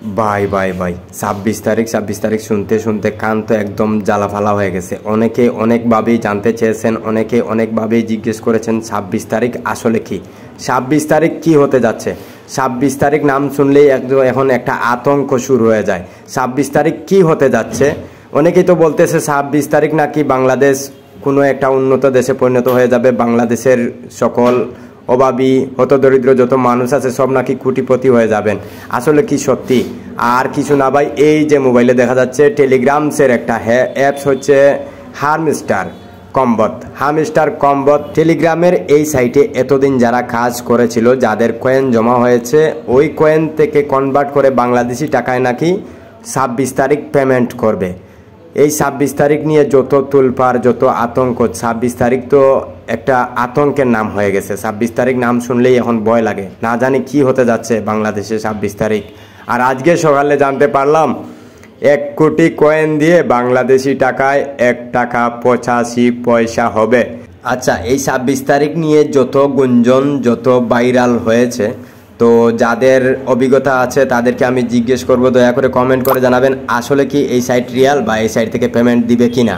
ভাই ভাই ভাই 26 তারিখ শুনতে শুনতে কান তো একদম জ্বালাফালা হয়ে গেছে। অনেকে অনেকভাবেই জানতে চেয়েছেন, অনেকে অনেকভাবেই জিজ্ঞেস করেছেন 26 তারিখ আসলে কি, 26 তারিখ কি হতে যাচ্ছে। 26 তারিখ নাম শুনলেই এখন একটা আতঙ্ক শুরু হয়ে যায়। 26 তারিখ কি হতে যাচ্ছে। অনেকেই তো বলতেছে 26 তারিখ নাকি বাংলাদেশ কোনো একটা উন্নত দেশে পরিণত হয়ে যাবে, বাংলাদেশের সকল অভাবী হতদরিদ্র যত মানুষ আছে সব নাকি কোটিপতি হয়ে যাবেন। আসলে কি সত্যি? আর কিছু না ভাই, এই যে মোবাইলে দেখা যাচ্ছে টেলিগ্রামসের একটা অ্যাপস হচ্ছে হামস্টার কম্বত। টেলিগ্রামের এই সাইটে এতদিন যারা কাজ করেছিল, যাদের কয়েন জমা হয়েছে, ওই কয়েন থেকে কনভার্ট করে বাংলাদেশি টাকায় নাকি 26 তারিখ পেমেন্ট করবে। এই 26 তারিখ নিয়ে যত তুলপার, যত আতঙ্ক, 26 তারিখ তো একটা আতঙ্কের নাম হয়ে গেছে। 26 তারিখ নাম শুনলেই এখন ভয় লাগে, না জানি কি হতে যাচ্ছে বাংলাদেশে 26 তারিখ। আর আজকে সকালে জানতে পারলাম 1 কোটি কয়েন দিয়ে বাংলাদেশি টাকায় 1 টাকা 85 পয়সা হবে। আচ্ছা, এই 26 তারিখ নিয়ে যত গুঞ্জন, যত ভাইরাল হয়েছে, তো যাদের অভিজ্ঞতা আছে তাদেরকে আমি জিজ্ঞেস করব, দয়া করে কমেন্ট করে জানাবেন আসলে কি এই সাইট রিয়াল বা এই সাইট থেকে পেমেন্ট দিবে কিনা।